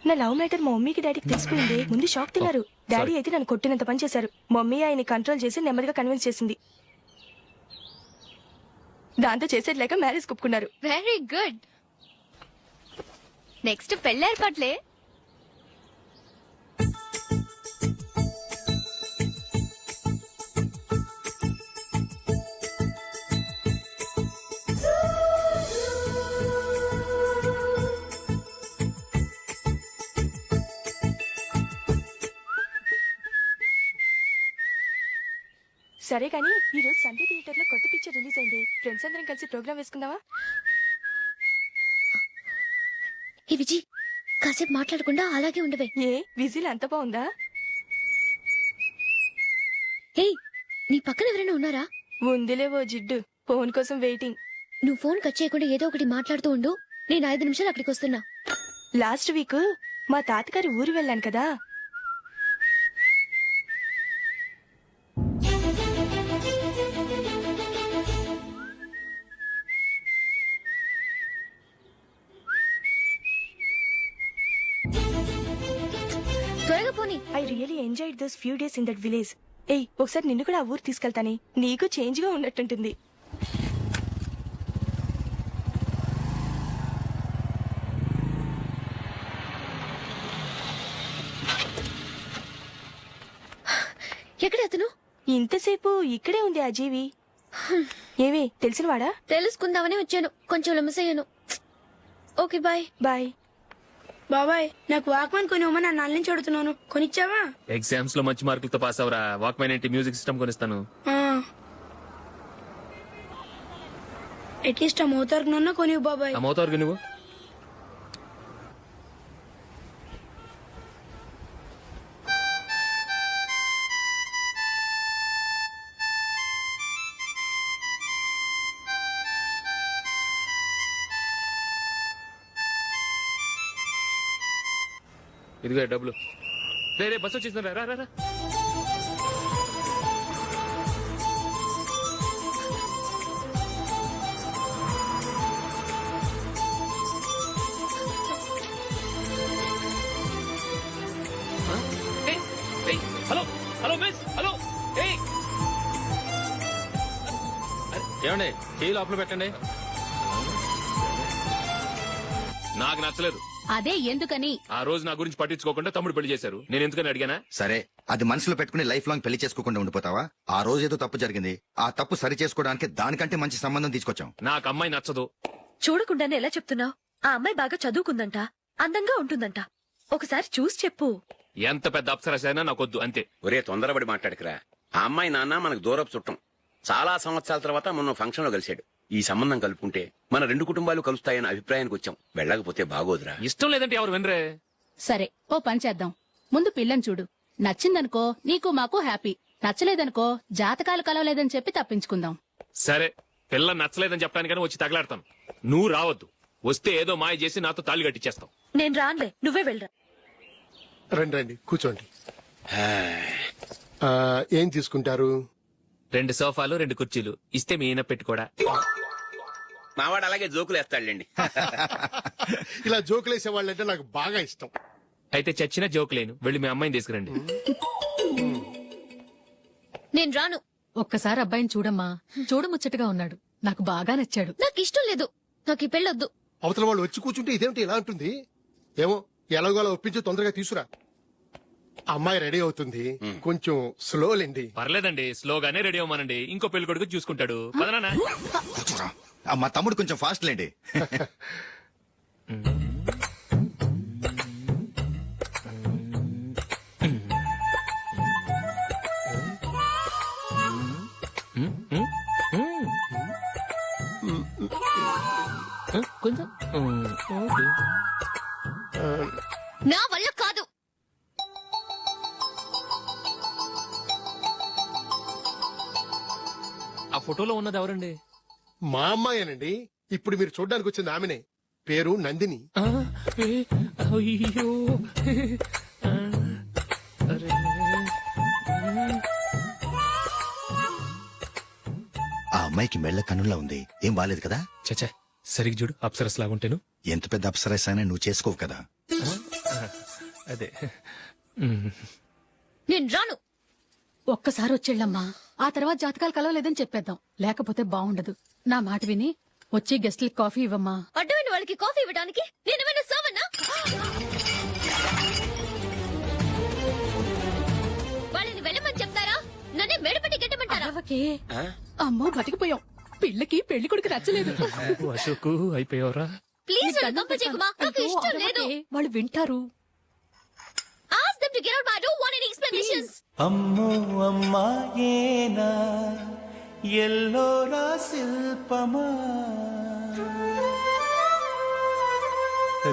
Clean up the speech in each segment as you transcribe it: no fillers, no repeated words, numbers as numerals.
నా love matter మా మమ్మీకి డాడీకి తెలిసిపోయింది. ముందు షాక్ తిన్నారు. డాడీ అయితే నన్ను కొట్టినంత పని చేశారు. మమ్మీ ఆయన్ని కంట్రోల్ చేసి నెమ్మదిగా కన్విన్స్ చేసింది. దాంతో చేసేది లేక మ్యారేజ్ ఒప్పుకున్నారు. Very good. నెక్స్ట్ పెళ్లి ఏర్పాట్లే. సరే కానీ ఈ రోజు సండే థియేటర్ లో కొత్త పిక్చర్ రిలీజ్ అయింది. ఫ్రెండ్స్ అందరం కలిసి ప్రోగ్రామ్ వేసుకుందామా? ఈ విజి కాసేపు మాట్లాడకుండా అలాగే ఉండవే. ఏ విజిల్ అంత బాగుందా? ఏయ్, నీ పక్కన ఎవరైనా ఉన్నారా? ఉందిలే ఓ జిడ్డు. ఫోన్ కోసం వెయిటింగ్. నువ్వు ఫోన్ కట్ చేయకుండా ఏదో ఒకటి మాట్లాడుతూ ఉండు. నేను 5 నిమిషాలు అక్కడికి వస్తున్నా. లాస్ట్ వీక్ మా తాతగారి ఊరు వెళ్ళాను కదా. త్వరగా పోనీ. I really enjoyed those few days in that village. ఏయ్, ఒకసారి నిన్ను కూడా ఆ ఊరు తీసుకెళ్తానే. నీకు చేంజ్ గా ఉన్నట్టుంటుంది. ఎక్కడ అతను? ఇంతసేపు ఇక్కడే ఉంది ఆ జీవి. ఏవే తెలిసినవాడా? తెలుసుకుందామని వచ్చాను. కొంచెం లెమసయ్యాను. Okay bye. బాయ్. బాబాయ్, నాకు వాక్మన్ కొనివ్వమని నా నాన్న నుంచి అడుగుతున్నాను. కొనిచ్చావా? ఎగ్జామ్స్ లో మంచి మార్కులతో పాస్ అవరా. వాక్మెన్ ఏంటి, మ్యూజిక్ సిస్టమ్ కొనిస్తాను. అట్లీస్ట్ ఆ మోతార్కు నన్న కొనివ్వు బాబాయ్. ఆ మోతారు నువ్వు ఇదిగో డబ్బులు. రే బస్ వచ్చేసింది. రా రా రా. Hello hello miss. హలో ఏమండి, టీ లోపల పెట్టండి. నాకు నచ్చలేదు. అదే ఎందుకని? ఆ రోజు నా గురించి పట్టించుకోకుండా తమ్ముడు పెళ్లి చేశారు. నేను ఎందుకని అడిగానా? సరే, అది మనసులో పెట్టుకుని లైఫ్ లాంగ్ పెళ్లి చేసుకోకుండా ఉండిపోతావా? ఆ రోజు ఏదో తప్పు జరిగింది. ఆ తప్పు సరి చేసుకోవడానికి దానికంటే మంచి సంబంధం తీసుకొచ్చాం. నాకు అమ్మాయి నచ్చదు. చూడకుండానే ఎలా చెప్తున్నావు? ఆ అమ్మాయి బాగా చదువుకుందంట, అందంగా ఉంటుందంట. ఒకసారి చూసి చెప్పు. ఎంత పెద్ద అప్సరసైనా నాకొద్దు, అంతే. ఒరే తొందరపడి మాట్లాడకురా. ఆ అమ్మాయి నాన్న మనకు దూరపు చుట్టం. చాలా సంవత్సరాల తర్వాత మొన్న ఫంక్షన్ లో కలిశాడు. ఈ సంబంధం కలుపుకుంటే మన 2 కుటుంబాలు కలుస్తాయన్న అభిప్రాయానికి వచ్చాం. వెళ్ళకపోతే బాగోదురా. ఇష్టం లేదంటే ఎవరు వినరే. సరే, ఓ పని చేద్దాం. ముందు పిల్లని చూడు. నచ్చిందనుకో నీకు మాకు హ్యాపీ. నచ్చలేదనుకో జాతకాలు కలవలేదని చెప్పి తప్పించుకుందాం. సరే, పిల్ల నచ్చలేదని చెప్పడానికని వచ్చి తగలాడతాను. నువ్వు రావద్దు. వస్తే ఏదో మాయ చేసి నాతో తాళి కట్టించేస్తావు. నేను రానులే, నువ్వే వెళ్ళరా. రండి రండి, కూర్చోండి. ఏం తీసుకుంటారు? 2 సోఫాలు 2 కుర్చీలు ఇస్తే మీ ఈయన పెట్టుకోడా. మావాడు అలాగే జోకులు వేస్తాడులేండి. ఇలా జోకులేసే వాళ్ళంటే నాకు బాగా ఇష్టం. అయితే చచ్చిన జోక్ లేను. వెళ్ళి మీ అమ్మాయిని తీసుకురండి. నేను రాను. ఒక్కసారి అబ్బాయిని చూడమ్మా. చూడముచ్చటగా ఉన్నాడు. నాకు బాగా నచ్చాడు. నాకు ఇష్టం లేదు. నాకు ఈ పెళ్ళొద్దు. అవతల వాళ్ళు వచ్చి కూర్చుంటే ఇదేమిటి ఇలా ఉంటుంది? ఏమో, ఎలాగోలా ఒప్పించి తొందరగా తీసురా. అమ్మాయి రెడీ అవుతుంది. కొంచెం స్లో లేండి. పర్లేదండి, స్లోగానే రెడీ అవ్వమానండి. ఇంకో పెళ్లి కొడుకు చూసుకుంటాడు. పదనా. కూర్చోరా. మా తమ్ముడు కొంచెం ఫాస్ట్ లేండి. కొంచెం నా వల్ల కాదు. ఆ ఫోటోలో ఉన్నది ఎవరండి? మా అమ్మాయేనండి. ఇప్పుడు మీరు చూడ్డానికి వచ్చింది ఆమెనే. పేరు నందిని. అయ్యో, ఆ అమ్మాయికి మెళ్ళ కన్నులా ఉంది. ఏం బాలేదు కదా? చచ్చా, సరిగ్గా చూడు. అప్సరస్ లాగుంటేను. ఎంత పెద్ద అప్సరస్ అయినా నువ్వు చేసుకోవు కదా. అదే నేను రాను. ఒక్కసారి వచ్చేళ్ళమ్మా, ఆ తర్వాత జాతకాలు కలవలేదని చెప్పేద్దాం, లేకపోతే బాగుండదు. నా మాట విని వచ్చి గెస్ట్లకి కాఫీ ఇవ్వమ్మా. అడ్డమైన వాళ్ళకి కాఫీ ఇవ్వడానికి నేనేమైనా సోమన్నా? వాళ్ళని వెళ్ళమని చెప్తారా, నన్నే మేడపట్టి గెట్టమంటారా? అరవకే. అమ్మో బతికిపోయాం, పిల్లకి పెళ్లి కొడుకు నచ్చలేదు. అశోక్ అయిపోయావరా? ప్లీజ్ నన్ను పంపించేయకుమా, నాకు ఇష్టం లేదు. వాళ్ళు వింటారు. Ask them to get out. I don't want any explanations. అమ్మో అమ్మాయేనా ఎల్లోరా శిల్పమా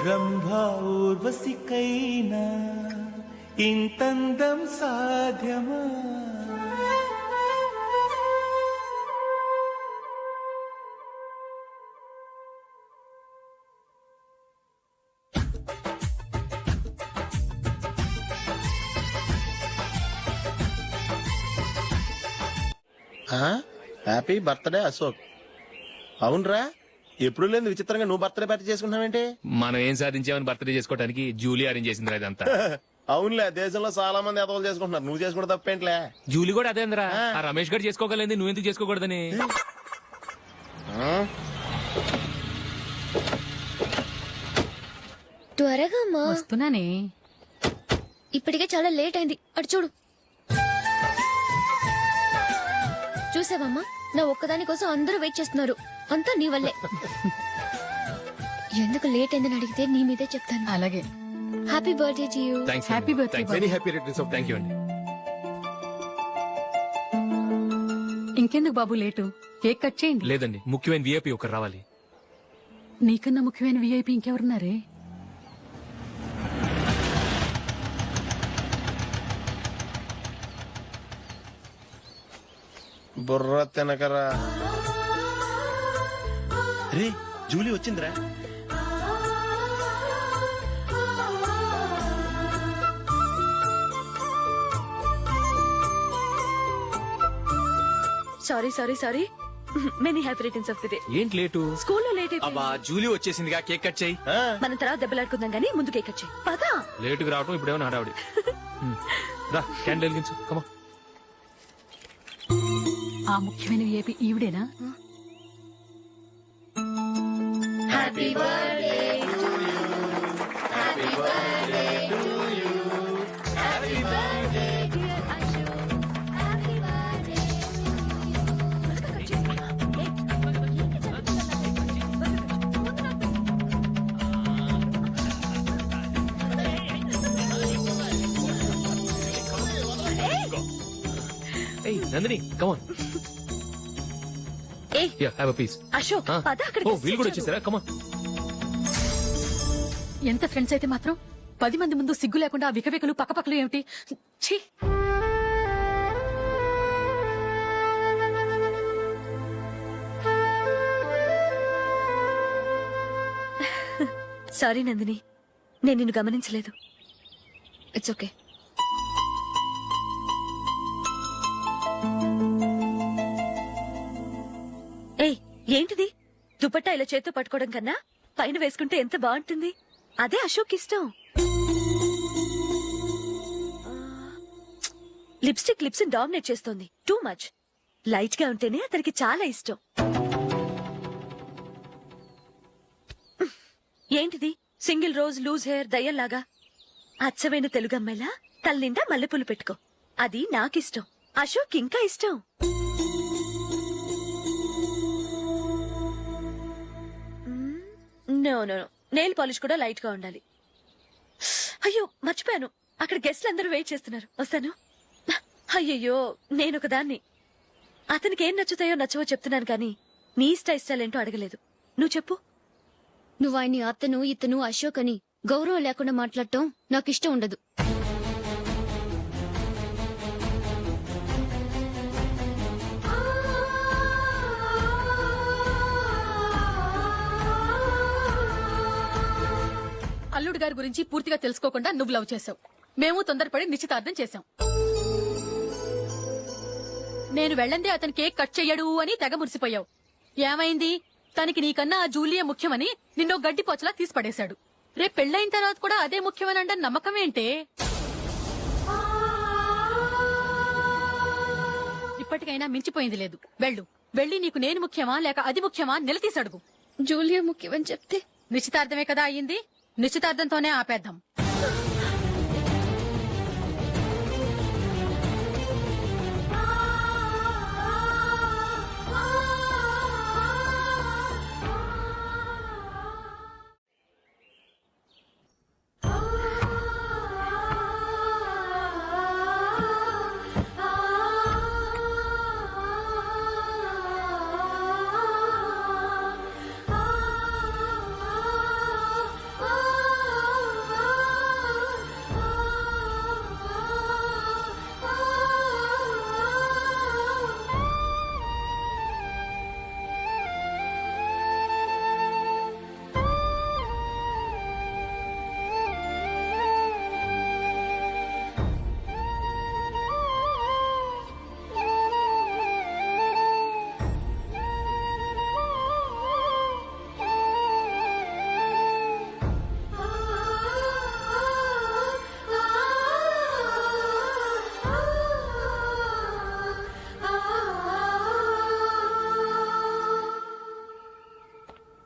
రంభా ఊర్వశికైనా ఇంతందం సాధ్యమా. Happy birthday Ashok. అవునరా, ఎప్పుడు లేదు విచిత్రంగా నువ్వు బర్త్డే పార్టీ చేసుకుంటున్నావేంటి? మనం ఏం సాధించామని బర్త్డే చేసుకోవడానికి జూలీ అరేంజ్ చేసిందిరా ఇదంతా. అవునులే, దేశంలో చాలా మంది ఎదవలు చేసుకుంటున్నారు, నువ్వు చేసుకుంటే తప్పేంట్లే. జూలీ కూడా అదేంద్రా, ఆ రమేష్ గారు చేసుకోగలేదు, నువ్వెందుకు చేసుకోకూడదని. త్వరగా అమ్మా, వస్తున్నానే. ఇప్పటికే చాలా లేట్ అయింది. అటు చూడు. చూసావమ్మా, నా ఒక్కదాని కోసం అందరూ వెయిట్ చేస్తున్నారు. అంతా నీ వల్లే. ఎందుకు లేట్ అయిందని అడిగితే నీ మీదే చెప్తాను. అలాగే. Happy birthday to you. Thanks. Happy birthday, very happy returns of thank you అండి. ఇంకెందుకు బాబు లేటు, కేక్ కట్ చేయండి. లేదండి, ముఖ్యమైన విఐపి ఒకరు రావాలి. నీకన్నా ముఖ్యమైన విఐపి ఇంకెవరున్నారే? బుర్ర తినకరా. రే, జూలీ వచ్చిందిరా. Sorry sorry sorry, many happy returns of the day. ఏంటి లేటు? స్కూల్లో లేట్ అయిపోయింది. జూలీ వచ్చేసిందిగా, కేక్ కట్ చేయి. మనం తర్వాత దెబ్బలాడుకుందాం గానీ ముందు కేక్ వచ్చాయి. పదా. లేటుగా రావటం ఇప్పుడేమో హడావుడి. రా, క్యాండిల్ వెలిగించు. కమా. ఆ ముఖ్యమైన విఐపి ఈవిడేనా? Happy birthday to you. Happy birthday to you. Happy birthday dear Ashok. Happy birthday. ఏయ్ నందిని, కమాన్. ఏ yeah, have a piece. Ashok, పద అక్కడికి. ఓ, వీళ్ళు కూడా వచ్చేసారా? కమాన్. ఎంత ఫ్రెండ్స్ అయితే మాత్రం 10 మంది ముందు సిగ్గు లేకుండా ఆ వికవికలు పక్కపక్కలు ఏమిటి? ఛీ! సారీ నందిని, నేను నిన్ను గమనించలేదు. It's okay. ఏయ్, ఏంటిది? దుపట్టా ఇలా చేత్తో పట్టుకోవడం కన్నా పైన వేసుకుంటే ఎంత బాగుంటుంది. అదే అశోక్ ఇష్టం. లిప్స్టిక్ లిప్స్ డామినేట్ చేస్తోంది. Too much. లైట్ గా ఉంటేనే అతనికి చాలా ఇష్టం. ఏంటిది? సింగిల్ రోజ్ లూజ్ హెయిర్ దయ్యంలాగా. అచ్చమైన తెలుగు అమ్మాయిలా తల నిండా మల్లెపూలు పెట్టుకో. అది నాకిష్టం. అశోక్ ఇంకా ఇష్టం. No no no, nail polish కూడా లైట్ గా ఉండాలి. అయ్యో మర్చిపోయాను, అక్కడ గెస్ట్లు అందరూ వెయిట్ చేస్తున్నారు. వస్తాను. అయ్యయ్యో, నేనొక దాన్ని. అతనికి ఏం నచ్చుతాయో నచ్చవో చెప్తున్నాను కానీ నీ ఇష్టాలేంటో అడగలేదు. నువ్వు చెప్పు. నువ్వు ఆయన్ని అతను ఇతను అశోక్ అని గౌరవం లేకుండా మాట్లాడటం నాకు ఇష్టం ఉండదు. అల్లుడు గారి గురించి పూర్తిగా తెలుసుకోకుండా నువ్వు లవ్ చేసావు. మేము తొందరపడి నిశ్చితార్థం చేశాం. నేను వెళ్ళందే అతను కేక్ కట్ చెయ్యడు అని తెగ మురిసిపోయావు. ఏమైంది? తనకి నీకన్నా ఆ జూలియే ముఖ్యమని నిన్నో గడ్డి పోచలా తీసి పడేశాడు. రేపు పెళ్ళైన తర్వాత కూడా అదే ముఖ్యమని అంటే నమ్మకం ఏంటి? ఇప్పటికైనా మించిపోయింది లేదు. వెళ్ళి నీకు నేను ముఖ్యమా లేక అది ముఖ్యమా నిలదీసి అడుగు. జూలియా ముఖ్యమని చెప్తే నిశ్చితార్థమే కదా అయ్యింది, నిశ్చితార్థంతోనే ఆపేద్దాం.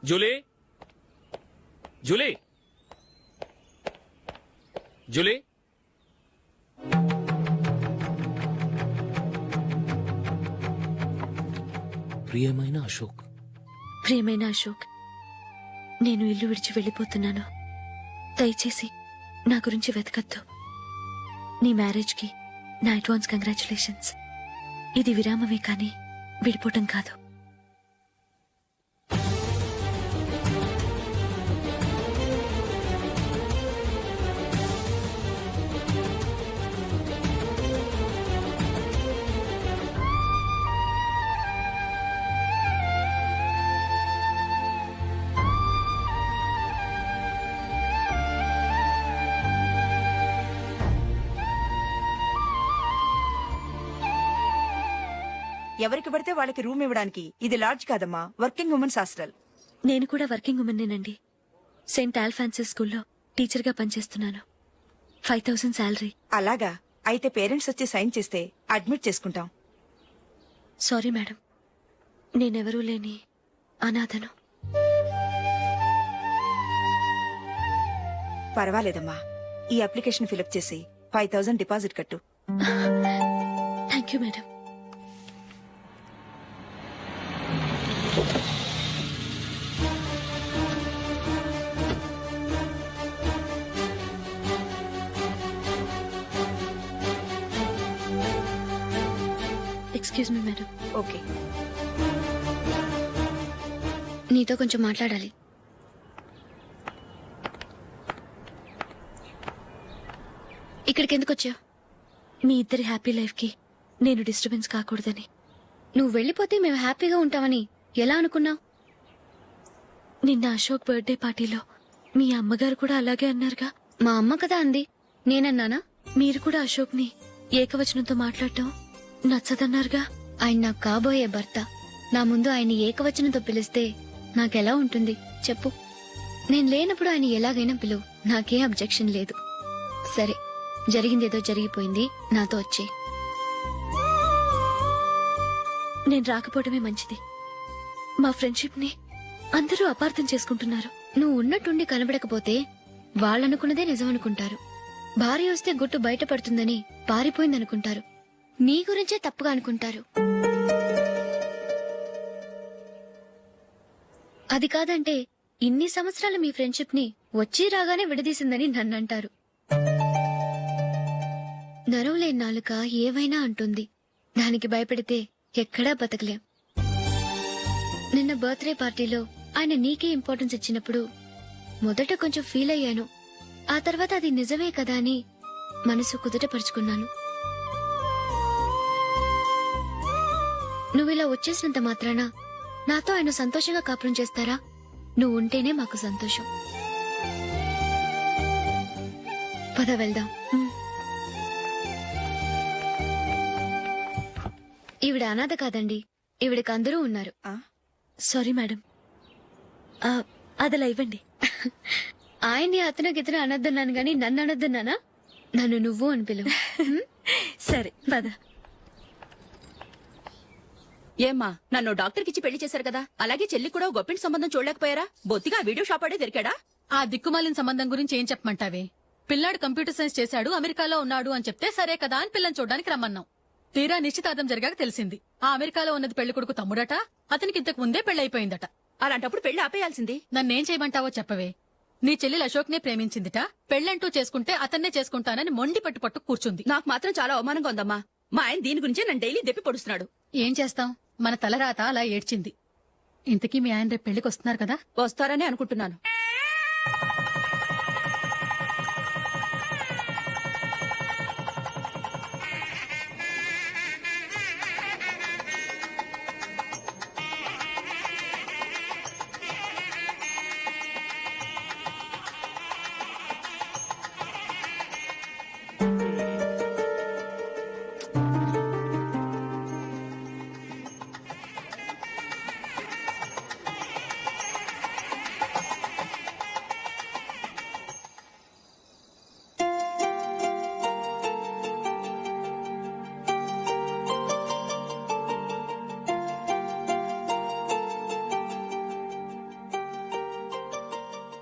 జూలీ జూలీ జూలీ ప్రియమైన అశోక్, ప్రియమైన అశోక్, నేను ఇల్లు విడిచి వెళ్ళిపోతున్నాను. దయచేసి నా గురించి వెతకద్దు. నీ మ్యారేజ్ కి నా అడ్వాన్స్ కంగ్రాచులేషన్స్. ఇది విరామమే కానీ విడిపోవటం కాదు. ఎవరికి పడితే వాళ్ళకి రూమ్ ఇవ్వడానికి ఇది లాడ్జ్ కాదమ్మా, వర్కింగ్ ఉమెన్స్ హాస్టల్. నేను కూడా వర్కింగ్ ఉమెన్నేనండి. సెయింట్ ఆల్ఫాన్సిస్ స్కూల్లో టీచర్గా పనిచేస్తున్నాను. 5000 శాలరీ. అలాగా, అయితే పేరెంట్స్ వచ్చి సైన్ చేస్తే అడ్మిట్ చేసుకుంటాం. సారీ మేడం, నేనెవరూ లేని అనాథను. పర్వాలేదమ్మా, ఈ అప్లికేషన్ ఫిలప్ చేసి 5000 డిపాజిట్ కట్టు. Thank you madam. Excuse me madam. Okay. నీతో కొంచెం మాట్లాడాలి. ఇక్కడికి ఎందుకు వచ్చావు? మీ ఇద్దరి హ్యాపీ లైఫ్ కి నేను డిస్టర్బెన్స్ కాకూడదని. నువ్వు వెళ్ళిపోతే మేము హ్యాపీగా ఉంటామని ఎలా అనుకున్నావు? నిన్న అశోక్ బర్త్డే పార్టీలో మీ అమ్మగారు కూడా అలాగే అన్నారుగా. మా అమ్మ కదా అంది, నేనన్నానా? మీరు కూడా అశోక్ ని ఏకవచనంతో మాట్లాడటం నచ్చదన్నారుగా. ఆయన నాకు కాబోయే భర్త. నా ముందు ఆయన ఏకవచనంతో పిలిస్తే నాకెలా ఉంటుంది చెప్పు? నేను లేనప్పుడు ఆయన ఎలాగైనా పిలువు, నాకేం అబ్జెక్షన్ లేదు. సరే, జరిగిందేదో జరిగిపోయింది, నాతో వచ్చే. నేను రాకపోవడమే మంచిది. మా ఫ్రెండ్షిప్ ని అందరూ అపార్థం చేసుకుంటున్నారు. నువ్వు ఉన్నట్టుండి కనబడకపోతే వాళ్ళనుకున్నదే నిజమనుకుంటారు. భార్య వస్తే గుట్టు బయటపడుతుందని పారిపోయిందనుకుంటారు. నీ గురించే తప్పుగా అనుకుంటారు. అది కాదంటే ఇన్ని సంవత్సరాలు మీ ఫ్రెండ్షిప్ ని వచ్చి రాగానే విడదీసిందని నన్నంటారు. నరవలేని నాలుక ఏవైనా అంటుంది. దానికి భయపడితే ఎక్కడా బతకలేం. నిన్న బర్త్డే పార్టీలో ఆయన నీకే ఇంపార్టెన్స్ ఇచ్చినప్పుడు మొదట కొంచెం ఫీల్ అయ్యాను. ఆ తర్వాత అది నిజమే కదా అని మనసు కుదుటపరుచుకున్నాను. నువ్విలా వచ్చేసినంత మాత్రాన నాతో ఆయన సంతోషంగా కాపురం చేస్తారా? నువ్వు ఉంటేనే మాకు సంతోషం. పద వెళ్దాం. ఈవిడ అనాథ కాదండి, ఈవిడకి అందరూ ఉన్నారు. సారీ మేడం, అదలా ఇవ్వండి. ఆయన్ని అతను గితను అనొద్దన్నాను గాని నన్ను అనొద్దన్నానా? నన్ను నువ్వు అని పిలువు. సరే పద. ఏమ్మా నన్ను డాక్టర్ కిచ్చి పెళ్లి చేశారు కదా, అలాగే చెల్లి కూడా ఓ గొప్పింటి సంబంధం చూడలేకపోయారా? బొత్తిగా ఆ వీడియో షాప్ ఆడే దొరికాడా? ఆ దిక్కుమాలిన సంబంధం గురించి ఏం చెప్పమంటావే? పిల్లాడు కంప్యూటర్ సైన్స్ చేశాడు, అమెరికాలో ఉన్నాడు అని చెప్తే సరే కదా అని పిల్లని చూడడానికి రమ్మన్నాం. తీరా నిశ్చితార్థం జరిగాక తెలిసింది ఆ అమెరికాలో ఉన్నది పెళ్లి కొడుకు తమ్ముడట, అతనికి ఇంతకు ముందే పెళ్లయిపోయిందట. అలాంటప్పుడు పెళ్లి ఆపేయాల్సింది. నన్నేం చేయమంటావో చెప్పవే. నీ చెల్లెలు అశోక్ నే ప్రేమించిందిట, పెళ్లంటూ చేసుకుంటే అతన్నే చేసుకుంటానని మొండి పట్టు కూర్చుంది. నాకు మాత్రం చాలా అవమానంగా ఉందమ్మా. మా ఆయన దీని గురించే నన్ను డైలీ దెప్పి పొడుస్తున్నాడు. ఏం చేస్తాం, మన తలరాత అలా ఏడ్చింది. ఇంతకీ మీ ఆయన రేపు పెళ్లికి వస్తున్నారు కదా? వస్తారని అనుకుంటున్నాను.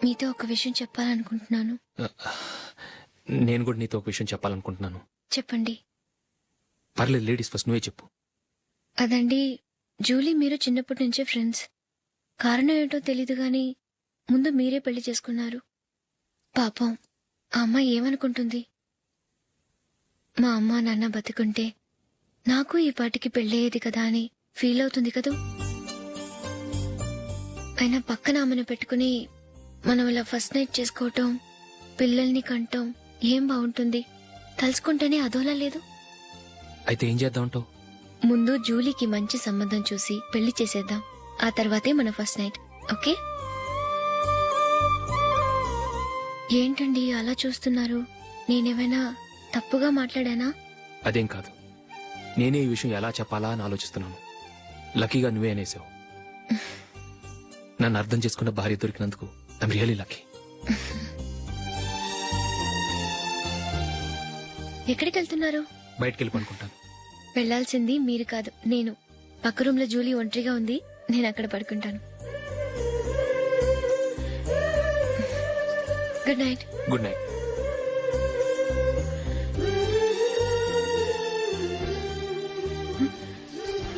మీతో ఒక విషయం చెప్పాలనుకుంటున్నాను. నేను కూడా నీతో ఒక విషయం చెప్పాలనుకుంటున్నాను. చెప్పండి. పర్లేదు, లేడీస్ ఫస్ట్, నువ్వే చెప్పు. అదండి, జూలీ మీరు చిన్నప్పటి నుంచే ఫ్రెండ్స్. కారణం ఏంటో తెలీదు గాని ముందు మీరే పెళ్లి చేసుకున్నారు. పాపం ఆ అమ్మాయి ఏమనుకుంటుంది? మా అమ్మ నాన్న బతికుంటే నాకు ఈ పాటికి పెళ్ళయ్యేది కదా అని ఫీల్ అవుతుంది కదూ. అయినా పక్కన ఆమెను పెట్టుకుని మనం ఇలా ఫస్ట్ నైట్ చేసుకోవటం, పిల్లల్ని కంటం ఏం బాగుంటుంది? తలుచుకుంటేనే అదోలా లేదు. అయితే ఏం చేద్దామంటావు? ముందు జూలీకి మంచి సంబంధం చూసి పెళ్లి చేసేద్దాం. ఆ తర్వాతే మన ఫస్ట్ నైట్. ఓకే? ఏంటండి అలా చూస్తున్నారు? నేనేమైనా తప్పుగా మాట్లాడానా? అదేం కాదు, నేనే ఈ విషయం ఎలా చెప్పాలా అని ఆలోచిస్తున్నాను. లక్కీగా నువ్వే అనేసావు. నన్ను అర్థం చేసుకున్న భార్య దొరికినందుకు ఐమ్ రియలీ లక్కీ. ఎక్కడికి వెళ్తున్నారు? బయటికి వెళ్ళి పడుకుంటాను. వెళ్లాల్సింది మీరు కాదు, నేను. పక్క రూమ్ లో జూలీ ఒంటరిగా ఉంది, నేను అక్కడ పడుకుంటాను. Good night. Good night.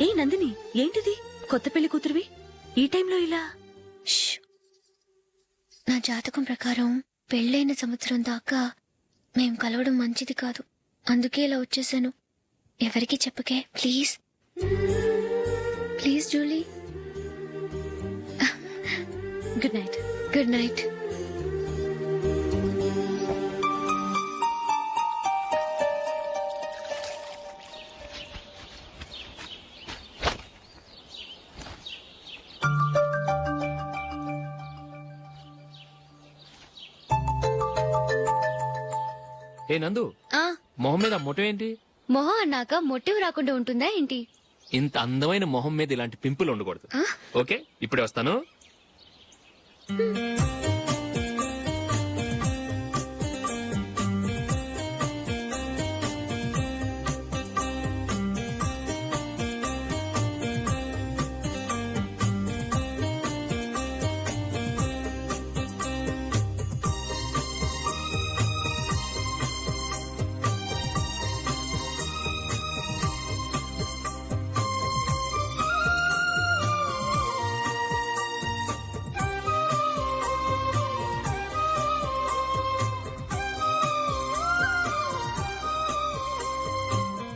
ఏ నందిని, ఏంటిది? కొత్త పెళ్లి కూతురువి ఈ టైంలో ఇలా? ష్. నా జాతకం ప్రకారం పెళ్ళైన సంవత్సరం దాకా మేం కలవడం మంచిది కాదు. అందుకే ఇలా వచ్చేసాను. ఎవరికి చెప్పకే please. Please Julie. Good night. Good night. ఏ నందు, మొహం మీద మొటం ఏంటి? మొహం అన్నాక మొట్టివి రాకుండా ఉంటుందా ఏంటి? ఇంత అందమైన మొహం మీద ఇలాంటి పింపుల్ ఉండకూడదు. ఓకే, ఇప్పుడే వస్తాను.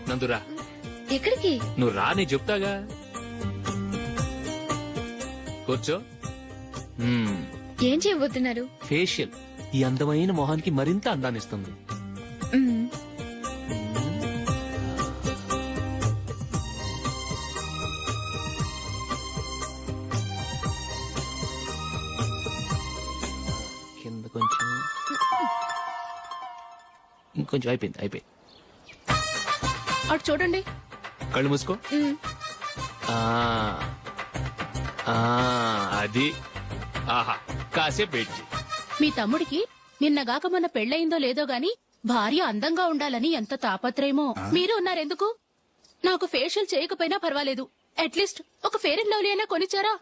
నందురా. ఎక్కడికి? నువ్వు రా, నేను చెప్తాగా. కూర్చో. ఏం చేయబోతున్నారు? ఫేషియల్ ఈ అందమైన మొహానికి మరింత అందాన్నిస్తుంది. కింద కొంచెం, ఇంకొంచెం. అయిపోయింది. అటు చూడండి. కళ్ళు మూసుకో. అది. ఆహా, కాసేపు వెయిట్ చేయి. మీ తమ్ముడికి నిన్నగాక మొన్న పెళ్ళయిందో లేదో గాని భార్య అందంగా ఉండాలని ఎంత తాపత్రయమో. మీరు ఉన్నారెందుకు? నాకు ఫేషియల్ చేయకపోయినా పర్వాలేదు, అట్లీస్ట్ ఒక ఫేర్ అండ్ లవ్లీ అయినా కొనిచ్చారా?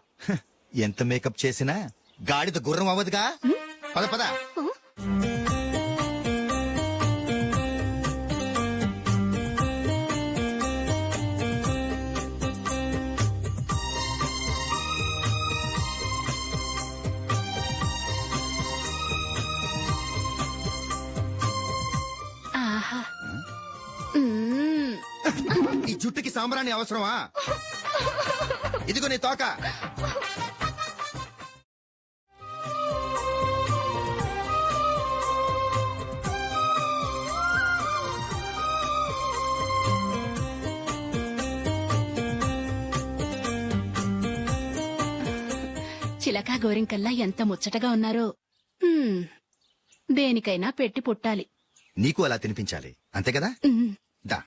ఎంత మేకప్ చేసినా గాడిద గుర్రం అవ్వదుగా. పద పద. ఆహా. ఈ జుట్టుకి సాంబ్రాణి అవసరమా? ఇదిగో నీ తోక. చిలకా గోరింకల్లా ఎంత ముచ్చటగా ఉన్నారో. దేనికైనా పెట్టి పుట్టాలి. నీకు అలా తినిపించాలి అంతే కదా. దా.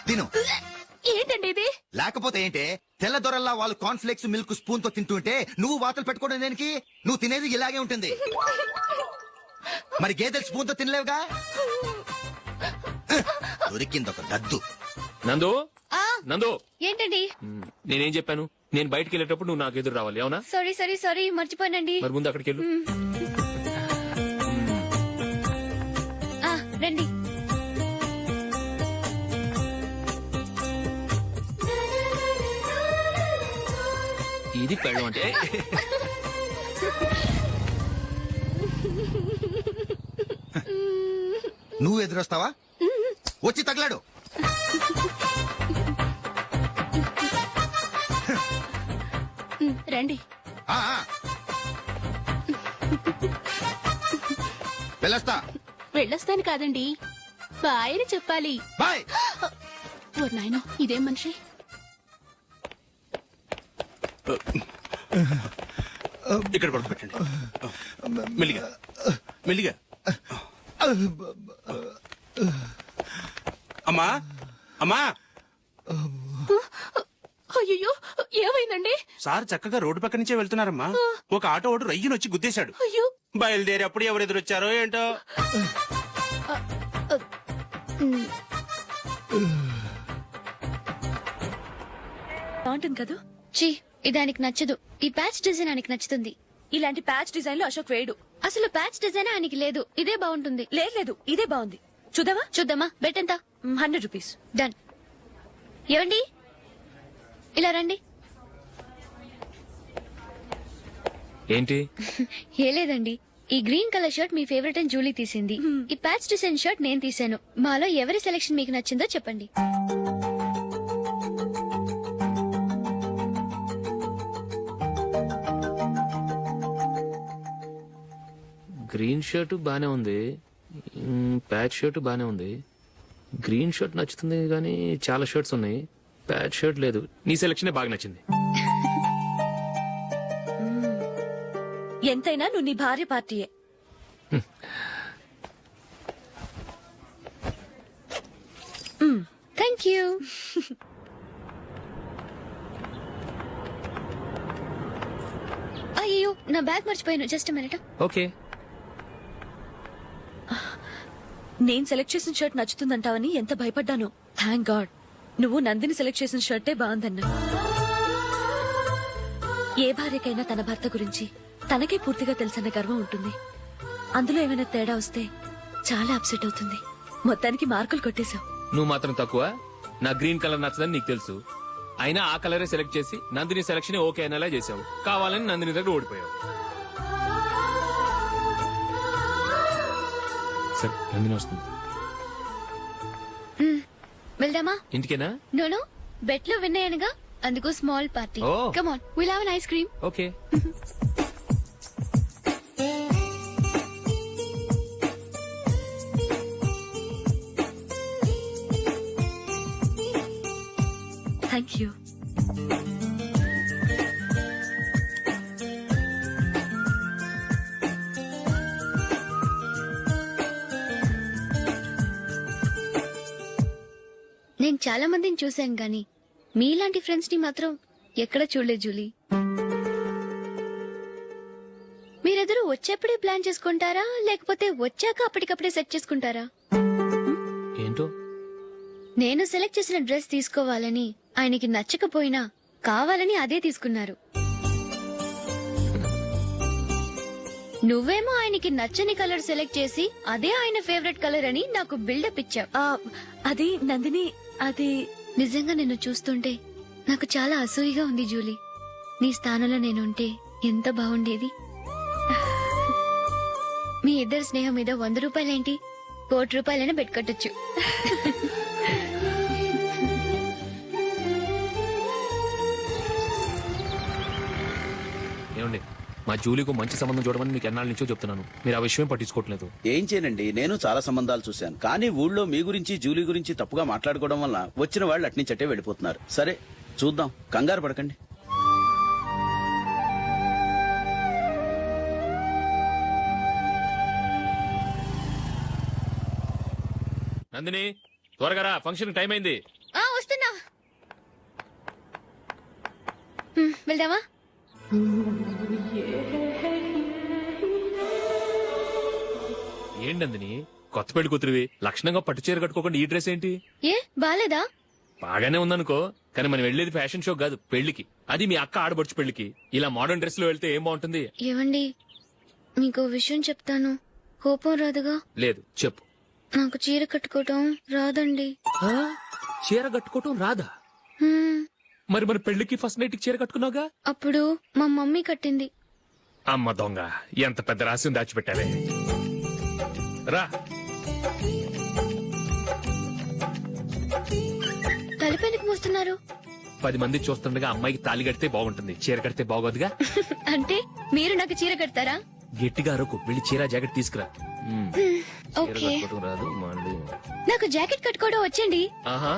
తిను. ఏంటండి ఇది? లేకపోతే ఏంటే, తెల్ల దొరల్లా వాళ్ళు కాన్ఫ్లెక్స్ మిల్క్ స్పూన్ తో తింటుంటే నువ్వు వాతలు పెట్టుకోవడం దేనికి? నువ్వు తినేది ఇలాగే ఉంటుంది. మరి గేదెలు స్పూన్ తో తినలేవుగా. దొరికింది ఒక దద్దు. నందు, నందు, ఏంటండి? నేనేం చెప్పాను? నేను బయటికి వెళ్ళేటప్పుడు నువ్వు నాకు ఎదురు రావాలి, అవునా? సారీ మర్చిపోయానండి. మరి ముందు అక్కడికి వెళ్ళు. రండి. ఇది పెళ్ళం అంటే. నువ్వు ఎదురొస్తావా? వచ్చి తగలాడు. రండి. ఆ, ఆ. వెళ్ళొస్తా. వెళ్ళొస్తాను కాదండి, బాయ్ అని చెప్పాలి. బాయ్. ఓ నాయనో, ఇదేం మనిషి? ఇక్కడ పడుకోబెట్టండి. మెల్లిగా మెల్లిగా. అమ్మా అమ్మా. అయ్యో, ఏమైందండి? సార్ చక్కగా రోడ్డు పక్క నుంచే వెళ్తున్నారమ్మా. ఒక ఆటో ఓడు రయ్యను వచ్చి గుద్దేశాడు. అయ్యో. బయలుదేరి అప్పుడు ఎవరు ఎదురొచ్చారో ఏంటో. బాగుంటుంది కదా? చీ, ఇది ఆయనకి నచ్చదు. ఈ ప్యాచ్ డిజైన్ ఆయనకి నచ్చుతుంది. ఇలాంటి ప్యాచ్ డిజైన్ లో అశోక్ వేయడు. అసలు ప్యాచ్ డిజైన్ ఆయనకి లేదు. ఇదే బాగుంటుంది. లేదు, ఇదే బాగుంది. చూద్దామా? చూద్దామా? బెట్ ఎంత? 100 రూపీస్. డన్. ఏవండి, ఇలా రండి. ఏంటి? ఏ లేదండి, ఈ గ్రీన్ కలర్ షర్ట్ మీ ఫేవరెట్ అని జూలీ తీసింది. ఈ ప్యాచ్ డిజైన్ షర్ట్ నేను తీసాను. మాలో ఎవరి సెలెక్షన్ మీకు నచ్చిందో చెప్పండి. గ్రీన్ షర్ట్ బానే ఉంది, ప్యాచ్ షర్ట్ బానే ఉంది. గ్రీన్ షర్ట్ నచ్చుతుంది కానీ చాలా షర్ట్స్ ఉన్నాయి, ప్యాచ్ షర్ట్ లేదు. నీ సెలక్షనే బాగా నచ్చింది. ఎంతైనా నువ్వు నీ భార్య పార్టీయే. Thank you. అయ్యో, నా బ్యాగ్ మర్చిపోయాను. Just minute. ఓకే. నేను సెలెక్ట్ చేసిన షర్ట్ నచ్చుతుందంటావని ఎంత భయపడ్డాను. థ్యాంక్ గాడ్ నువ్వు నందిని సెలెక్ట్ చేసిన షర్టే బాగుందన్నా. ఏ భార్యకైనా తన భర్త గురించి తనకే పూర్తిగా తెలుసన్న గర్వం ఉంటుంది. అందులో ఏమైనా తేడా వస్తే చాలా అప్సెట్ అవుతుంది. మొత్తానికి మార్కులు కొట్టేశావు. నువ్వు మాత్రం తక్కువ. నా గ్రీన్ కలర్ నచ్చదని నీకు తెలుసు, అయినా ఆ కలరే సెలెక్ట్ చేసి నందిని సెలక్షన్ ఓకే అనేలా చేసావు. కావాలని నందిని దగ్గర ఓడిపోయావు. సరే, నందిని వస్తుంది. వెళ్దామా? ఇంటికేనా? నోను, బెట్ లో విన్ అయ్యానుగా, అందుకు small party. Oh. Come on, will have an ice cream. Okay. Thank you. చాలా మందిని చూశాను గాని మీలాంటి ఫ్రెండ్స్ ని మాత్రం ఎక్కడ చూడలేదు జూలీ. మీరెదరూ వచ్చేప్పుడే ప్లాన్ చేసుకుంటారా లేకపోతే వచ్చాక అప్పటికప్పుడే సెట్ చేసుకుంటారా? ఏంటో నేను సెలెక్ట్ చేసిన డ్రెస్ తీసుకోవాలని ఆయనకి నచ్చకపోయినా కావాలని అదే తీసుకున్నారు. నువ్వేమో ఆయనకి నచ్చని కలర్ సెలెక్ట్ చేసి అదే ఆయన ఫేవరెట్ కలర్ అని నాకు బిల్డప్ ఇచ్చావు. అది నందిని, అది నిజంగా నిన్ను చూస్తుంటే నాకు చాలా అసూయగా ఉంది జూలీ. నీ స్థానంలో నేనుంటే ఎంత బాగుండేది. మీ ఇద్దరు స్నేహం మీద 100 రూపాయలేంటి, 1 కోటి రూపాయలైనా పెట్టుకట్టొచ్చు. ఏమండి, మా జూలీకు మంచి సంబంధం చూడమని మీకు ఎన్నాళ్ళ నుంచో చెప్తున్నాను. మీరు ఆ విషయం పట్టించుకోవట్లేదు. ఏం చేయనండి, నేను చాలా సంబంధాలు చూశాను. కానీ ఊళ్ళో మీ గురించి జూలీ గురించి తప్పుగా మాట్లాడుకోవడం వల్ల వచ్చిన వాళ్ళు అట్నుంచటే వెళ్ళిపోతున్నారు. సరే చూద్దాం, కంగారు పడకండి. నందిని, త్వరగా రా, ఫంక్షన్ టైం అయింది. వస్తున్నా. వెళ్దామా? ఏంటి నందిని, కొత్త పెళ్లి కూతురివి, లక్షణంగా పట్టు చీర కట్టుకోకుండా ఈ డ్రెస్ ఏంటి? ఏ బాలేదా? బాగానే ఉందనుకో, కానీ మనం వెళ్ళేది ఫ్యాషన్ షో కాదు, పెళ్లికి. అది మీ అక్క ఆడబడుచు పెళ్లికి. ఇలా మోడర్న్ డ్రెస్ లో వెళ్తే ఏం బాగుంటుంది? ఏవండి, మీకు విషయం చెప్తాను, కోపం రాదుగా? లేదు, చెప్పు. నాకు చీర కట్టుకోవటం రాదండి. చీర కట్టుకోవటం రాదా? హ్మ్, మరి మన పెళ్లికి ఫస్ట్ నైట్ చీర కట్టుకున్నావుగా? అప్పుడు మా మమ్మీ కట్టింది. అమ్మ దొంగ, ఎంత పెద్ద రహస్యం దాచిపెట్టావే. రా. తలపెందుకు మోస్తున్నారు? 10 మంది చూస్తుండగా అమ్మాయికి తాళి కడితే బాగుంటుంది, చీర కడితే బాగోదుగా. అంటే మీరు నాకు చీర కడతారా? గట్టిగా అరకు, వెళ్ళి చీర జాకెట్ తీసుకురా. చీర ఓకే. కట్టుకోవటం రాదు మళ్ళీ. నాకు జాకెట్ కట్టుకోవడం వచ్చండి. ఆహా,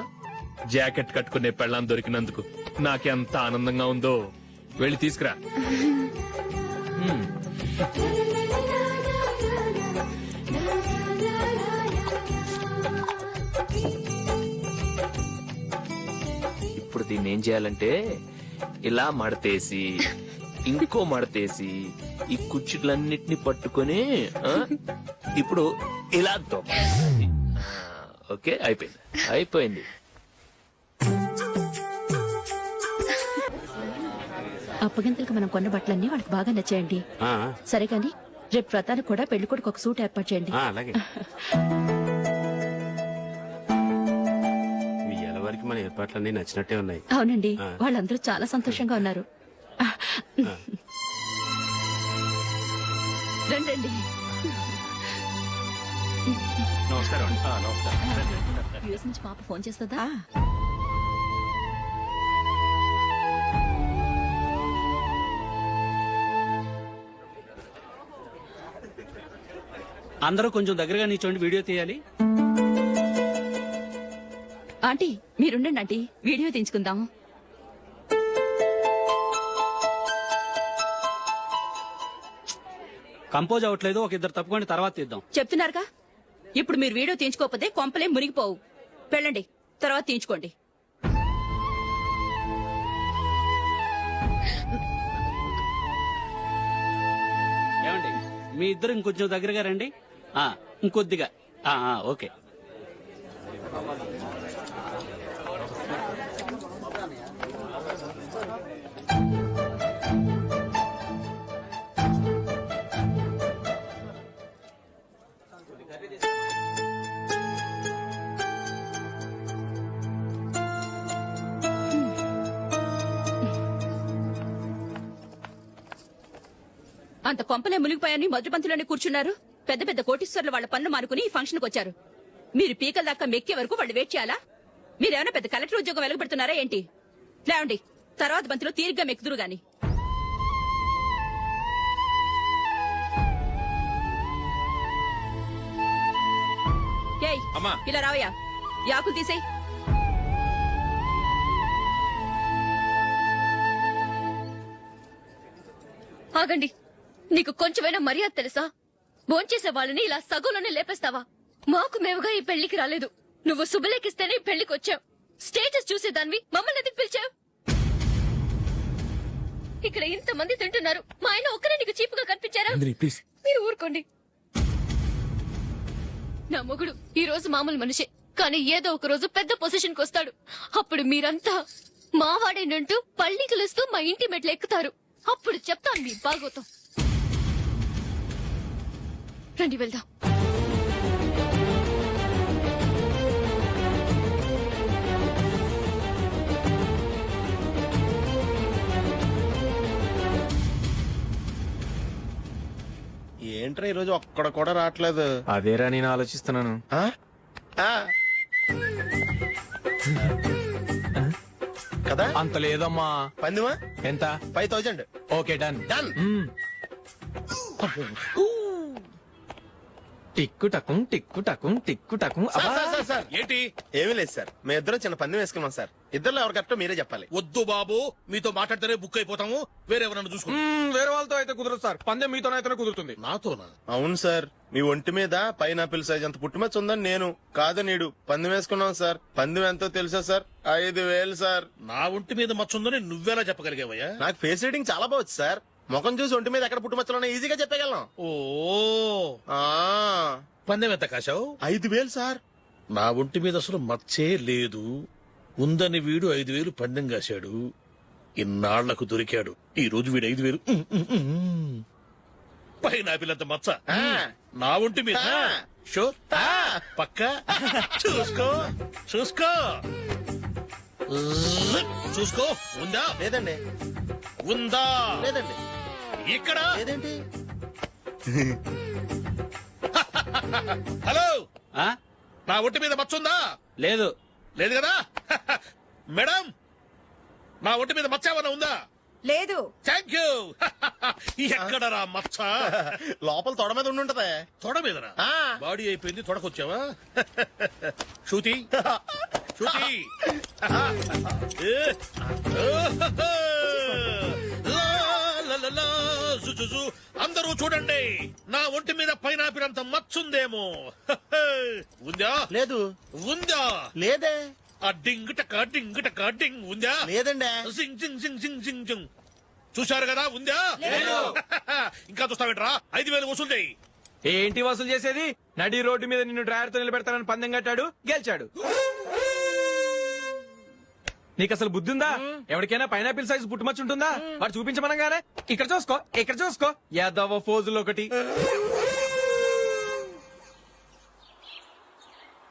జాకెట్ కట్టుకునే పెళ్ళాం దొరికినందుకు నాకెంత ఆనందంగా ఉందో. వెళ్ళి తీసుకురా. ఇప్పుడు దీన్ని ఏం చేయాలంటే ఇలా మడతేసి ఇంకో మడతేసి ఈ కుర్చీలన్నిటిని పట్టుకొని ఇప్పుడు ఇలా దొక్కాలి. ఓకే, అయిపోయింది అయిపోయింది. అప్పగింతలకు మనం కొన్న బట్టలన్నీ వాళ్ళకి బాగా నచ్చాయండి. సరే కానీ రేపు వ్రతానికి కూడా పెళ్లి కొడుకు ఒక సూట్ ఏర్పాటు చేయండి. అలాగే. మీ ఎలవారికి మన ఏర్పాట్లన్నీ నచ్చినట్టే ఉన్నాయి. అవునండి, వాళ్ళందరూ చాలా సంతోషంగా ఉన్నారు. రండి. నమస్కారం. యూఎస్ నుంచి పాప ఫోన్ చేస్తుందా? అందరూ కొంచెం దగ్గరగా నిల్చోండి, వీడియో తీయాలి. ఆంటీ మీరుండండి ఆంటీ, వీడియో తీయించుకుందాం. కంపోజ్ అవ్వట్లేదు, ఒక ఇద్దరు తప్పుకోండి, తర్వాత తీద్దాం. చెప్తున్నారుగా, ఇప్పుడు మీరు వీడియో తీయించుకోకపోతే కొంపలే మునిగిపోవు. వెళ్ళండి, తర్వాత తీయించుకోండి. ఏమండి, మీ ఇద్దరు ఇంకొంచెం దగ్గరగా రండి. ఇంకొద్దిగా. ఓకే. అంత కొంపలే మునిగిపోయాని మొదటి పంతులోనే కూర్చున్నారు. పెద్ద పెద్ద కోటీశ్వర్లు వాళ్ళ పనులు మానుకుని ఈ ఫంక్షన్ కు వచ్చారు. మీరు పీకల దాకా మెక్కే వరకు వాళ్ళు వెయిట్ చేయాలా? మీరేమైనా పెద్ద కలెక్టర్ ఉద్యోగం వెలగబెడుతున్నారా ఏంటి? లేవండి, తర్వాత బంతిలో తీరిగ్గా మెక్కుదురు గాని. ఏయ్, ఇలా రావయ్యా, యాకులు తీసేయ్. ఆగండి, నీకు కొంచెమైనా మర్యాద తెలుసా? భోంచేసే వాళ్ళని ఇలా సగంలోనే లేపేస్తావా? మాకు మేముగా ఈ పెళ్లికి రాలేదు, నువ్వు శుభలేఖిస్తేనే ఈ పెళ్లికి వచ్చావు. స్టేటస్ చూసేదానివి మమ్మల్ని ఎందుకు పిలిచావు? ఇక్కడ ఇంతమంది తింటున్నారు, మా ఆయన ఒక్కరే నీకు చీప్ గా కనిపించారా? ప్లీజ్ మీరు ఊరుకోండి. నా మొగుడు ఈ రోజు మామూలు మనిషే, కానీ ఏదో ఒక రోజు పెద్ద పొజిషన్ కి వస్తాడు. అప్పుడు మీరంతా మావాడేనంటూ పళ్ళి కలుస్తూ మా ఇంటి మెట్లు ఎక్కుతారు. అప్పుడు చెప్తాను మీ బాగోతాం. రండి వెళ్దాం. ఏంట్రా ఈరోజు ఒక్కడ కూడా రావట్లేదు. అదేరా నేను ఆలోచిస్తున్నాను. ఆ? ఆ. కదా అంత లేదమ్మా. పందిమా ఎంత? 5000. Okay done. డన్. టిక్కు టకుం టిక్కు టకుం టిక్కు టకుం. సార్ ఏంటి? ఏమీ లేదు సార్, మేము ఇద్దరం చిన్న పందెం వేసుకున్నాం సార్. ఇద్దరు ఎవరు కరెక్టో మీరే చెప్పాలి. వద్దు బాబు, మీతో మాట్లాడితేనే బుక్ అయిపోతాము. వేరెవరన్నా చూసుకుంటాం. వేరే వాళ్ళతో అయితే కుదరదు సార్, పందెం మీతోనైతేనే కుదురుతుంది. నాతోనా? అవును సార్, మీ ఒంటి మీద పైనాపిల్ సైజ్ అంత పుట్టుమచ్చ ఉందని నేను కాదు నీడు పందెం వేసుకున్నాం సార్. పందెం ఎంతో తెలుసా సార్? 5000 సార్. నా ఒంటి మీద మచ్చ ఉందని నువ్వెలా చెప్పగలిగావయ్యా? నాకు ఫేస్ రీడింగ్ చాలా బాగుంది సార్. ముఖం చూసి ఒంటి మీద ఎక్కడ పుట్టుమచ్చలో ఈజీగా చెప్పగలం. ఓ, ఆ, పందెం ఎంత కాశావు? 5000 సార్. నా ఒంటి మీద అసలు మచ్చే లేదు. ఉందని వీడు 5000 పందెం కాశాడు. ఇన్నాళ్లకు దొరికాడు. ఈ రోజు వీడు 5000. పైన పిల్లంత మచ్చ నా ఒంటి మీద. షూర్? పక్క చూసుకో చూసుకో చూసుకో. ఉందా? లేదండి. ఉందా? లేదండి. ఇక్కడ లేదేంటి? హలో, ఆ? నా ఒంటి మీద మచ్చ ఉందా? లేదు. లేదు కదా? మేడం, నా ఒంటి మీద మచ్చ ఏమన్నా ఉందా? లేదు. Thank you. ఎక్కడరా మచ్చ? లోపల తొడ మీద ఉండుంటదే. తొడ మీదనా? ఆ. బాడీ అయిపోయింది, తొడకొచ్చావా? శృతి శృతి. అందరూ చూడండి, నా ఒంటి మీద పైనాపిల్ అంత మచ్చుందేమో. ఉందా? లేదు. ఉందా? లేదే. ఆ డింగ్ టక డింగ్ ఉందా? లేదండి. సింగ్ సింగ్ సింగ్ సింగ్ సింగ్ సింగ్. చూశారు కదా? ఉందా? ఇంకా చూస్తావేంట్రా? 5000 వసూలు చేయి. ఏంటి వసూలు చేసేది? నడి రోడ్డు మీద నిన్ను డ్రైవర్ తో నిలబెడతానని పందెం కట్టాడు, గెలిచాడు. నీకు అసలు బుద్ధి ఉందా? ఎవరికైనా పైనాపిల్ సైజ్ పుట్టుమచ్చు ఉంటుందా? వాడు చూపించమనగానే ఇక్కడ చూసుకో ఇక్కడ చూసుకో యాదవ ఫోజులు ఒకటి.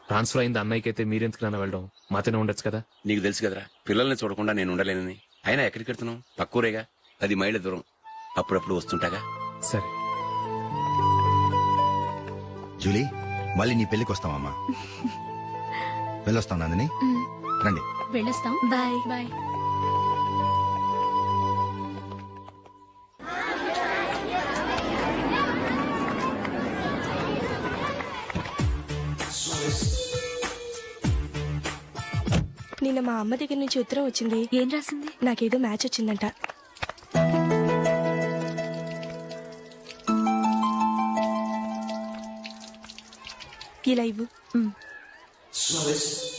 ట్రాన్స్ఫర్ అయింది అన్నయ్యకి అయితే మీరెందుకు నాన్న వెళ్ళడం? మాతోనే ఉండొచ్చు కదా. నీకు తెలుసు కదరా, పిల్లల్ని చూడకుండా నేను ఉండలేనని. అయినా ఎక్కడికి వెళ్తున్నావు? పక్కూరేగా, 10 మైళ్ళ దూరం. అప్పుడప్పుడు వస్తుంటాగా. సరే జూలీ, మళ్ళీ నీ పెళ్లికి వస్తామమ్మా. వెళ్ళొస్తాం నందిని. రండి. వెళ్ళొస్తాం. Bye bye. నిన్న మా అమ్మ దగ్గర నుంచి ఉత్తరం వచ్చింది. ఏం రాసింది? నాకేదో మ్యాచ్ వచ్చిందంట. ఇలా ఇవ్వు.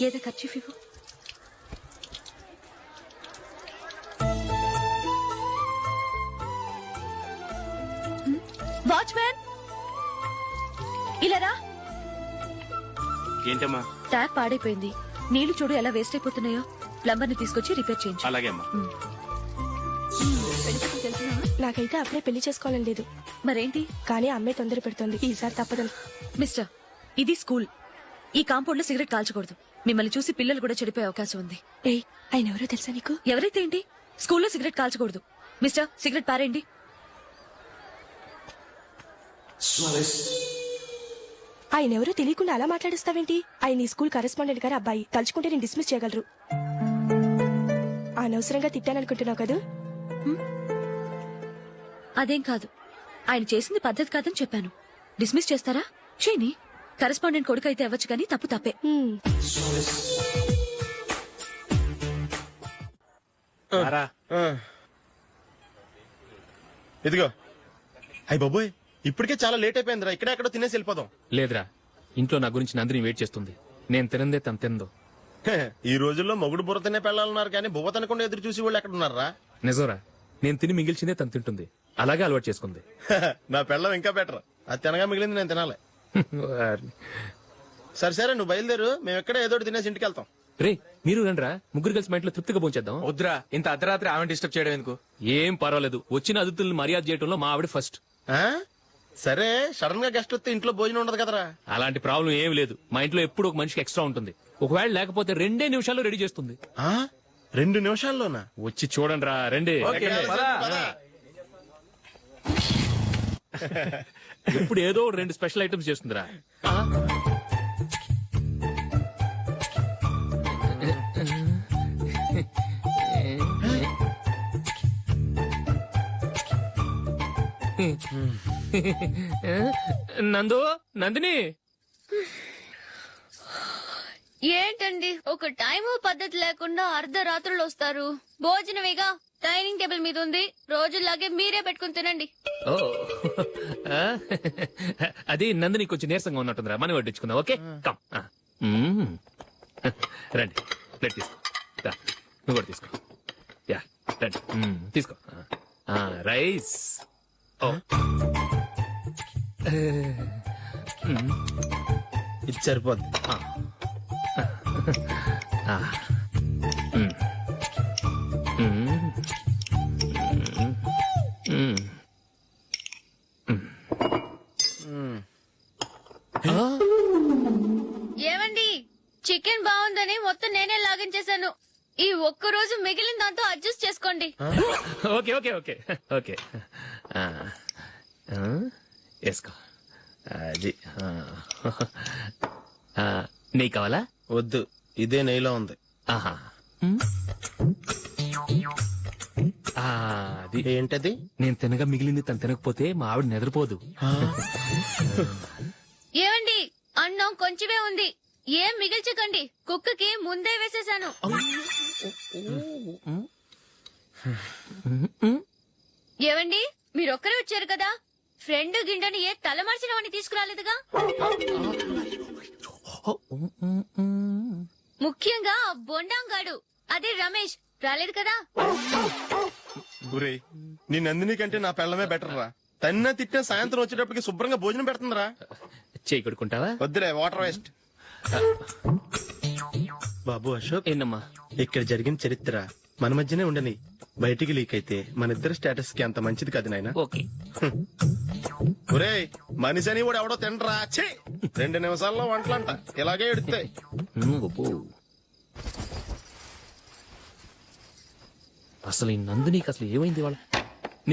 ఏదో ఖర్చు ఇవ్వు. వాచ్మ్యాన్, ఇలా రా. ఏంటమ్మా? ట్యాప్ పాడైపోయింది. నీళ్లు చూడు ఎలా వేస్ట్ అయిపోతున్నాయో. ప్లంబర్ ని తీసుకొచ్చి రిపేర్ చేయించు. అలాగే అమ్మా. నాకైతే అప్పుడే పెళ్లి చేసుకోవాలని లేదు. మరేంటి? కానీ అమ్మే తొందర పెడుతోంది. ఈసారి తప్పదని. మిస్టర్, ఇది స్కూల్. ఈ కాంపౌండ్ లో సిగరెట్ కాల్చకూడదు. మిమ్మల్ని చూసి పిల్లలు కూడా చెడిపోయే అవకాశం ఉంది. ఏయ్, ఆయన ఎవరో తెలుసా నీకు? ఎవరైతే ఏంటి, స్కూల్లో సిగరెట్ కాల్చకూడదు. మిస్టర్, సిగరెట్ పారేయండి. ఆయన ఎవరో తెలియకుండా అలా మాట్లాడిస్తావేంటి? ఆయన ఈ స్కూల్ కరెస్పాండెంట్ గారు అబ్బాయి. తలుచుకుంటే నేను డిస్మిస్ చేయగలరు. అనవసరంగా తిట్టాననుకుంటున్నావు కదా? అదేం కాదు, ఆయన చేసింది పద్ధతి కాదని చెప్పాను. డిస్మిస్ చేస్తారా? చేయని. కరెస్పాండెంట్ కొడుకు అయితే అవ్వచ్చు, కానీ తప్పు తప్పే. ఇదిగో. అయ్య బాబోయ్, ఇప్పటికే చాలా లేట్ అయిపోయిందిరా. ఇక్కడెక్కడో తినేసి వెళ్ళిపోదాం. లేదురా, ఇంట్లో నా గురించి నందిని వెయిట్ చేస్తుంది. నేను తినందే తను తిందో. ఈ రోజుల్లో మొగుడు బుర్ర తినే పెళ్ళాలన్నారు కానీ బువ్వ తినకుండా ఎదురు చూసి వాళ్ళు ఎక్కడ ఉన్నారా? నిజంరా, నేను తిని మిగిల్చిందే తను తింటుంది. అలాగే అలవాటు చేసుకుంది. నా పెళ్ళం ఇంకా బెటర్. అది తినగా మిగిలింది నేను తినాలి. సరే సరే, నువ్వు బయలుదేరు, మేము ఎక్కడ ఏదో ఒకటి తినేసి ఇంటికి వెళ్తాం. రే, మీరు రండ్రా, ముగ్గురు కలిసి మా ఇంట్లో తృప్తిగా పోంచేద్దాం. వద్దురా, ఇంత అర్ధరాత్రి ఆమె డిస్టర్బ్ చేయడం ఎందుకు? ఏం పర్వాలేదు, వచ్చిన అతిథులను మర్యాద చేయడంలో మా ఆవిడ ఫస్ట్. ఆ? సరే, సడన్ గా గెస్ట్ వస్తే ఇంట్లో భోజనం ఉండదు కదరా? అలాంటి ప్రాబ్లం ఏం లేదు. మా ఇంట్లో ఎప్పుడు ఒక మనిషికి ఎక్స్ట్రా ఉంటుంది. ఒకవేళ లేకపోతే 2 నిమిషాల్లో రెడీ చేస్తుంది. 2 నిమిషాల్లోనా? వచ్చి చూడండి రా, రండి. ఇప్పుడు ఏదో 2 స్పెషల్ ఐటమ్స్ చేస్తుందిరా. నందు, నందిని, ఏంటండి ఒక టైము పద్ధతి లేకుండా అర్ధరాత్రులు వస్తారు? భోజనమేగా డైనింగ్ టేబుల్ మీద ఉంది, రోజుల్లాగే మీరే పెట్టుకుని తినండి. ఓ అది నందిని కొంచెం నీరసంగా ఉన్నట్టుందిరా, మనం వడ్డించుకుందాం. Okay, come. రండి, ప్లేట్ తీసుకో. రా, నువ్వు కూడా తీసుకో. యా, రండి, తీసుకో. రైస్. ఓ, ఇది సరిపోద్ది. ఏమండి, చికెన్ బాగుందని మొత్తం నేనే లాగించేశాను. ఈ ఒక్క రోజు మిగిలిన దాంతో అడ్జస్ట్ చేసుకోండి. ఓకే ఓకే ఓకే ఓకే, వేసుకో. అది నెయ్యి కావాలా? వద్దు, ఇదే నెయ్యిలో ఉంది. ఆహా, అది ఏంటది? నేను తినగా మిగిలింది తను తినకపోతే మా ఆవిడ నిద్రపోదు. ఏమండి, అన్నం కొంచెమే ఉంది, ఏం మిగిల్చకండి. కుక్కకి ముందే వేసేశాను. ఏవండి, మీరొక్కరే వచ్చారు కదా, ఫ్రెండ్ గిండెని ఏ తలమార్చిన వాడిని తీసుకురాలేదుగా? ముఖ్యంగా ఆ బొండాంగాడు, అదే రమేష్, రాలేదు కదా? గురే, నీ నందిని కంటే నా పెళ్ళమే బెటర్ రా. తన్న తిట్టిన సాయంత్రం వచ్చేటప్పటికి శుభ్రంగా భోజనం పెడుతుందిరా. చేయి కొడుకుంటావా? వద్దులే, వాటర్ వేస్ట్. బాబు అశోక్, ఏంటమ్మా? ఇక్కడ జరిగిన చరిత్ర మన మధ్యనే ఉండని, బయటికి లీక్ అయితే మన ఇద్దరు స్టేటస్ కి అంత మంచిది కాదు నాయన. ఓకే. ఒరేయ్, మనిషి అని కూడా ఎవడో తినరా. 2 నిమిషాల్లో వంటలంట ఇలాగే ఎడుతాయి. అసలు ఈ నందినికి అసలు ఏమైంది వాళ్ళ?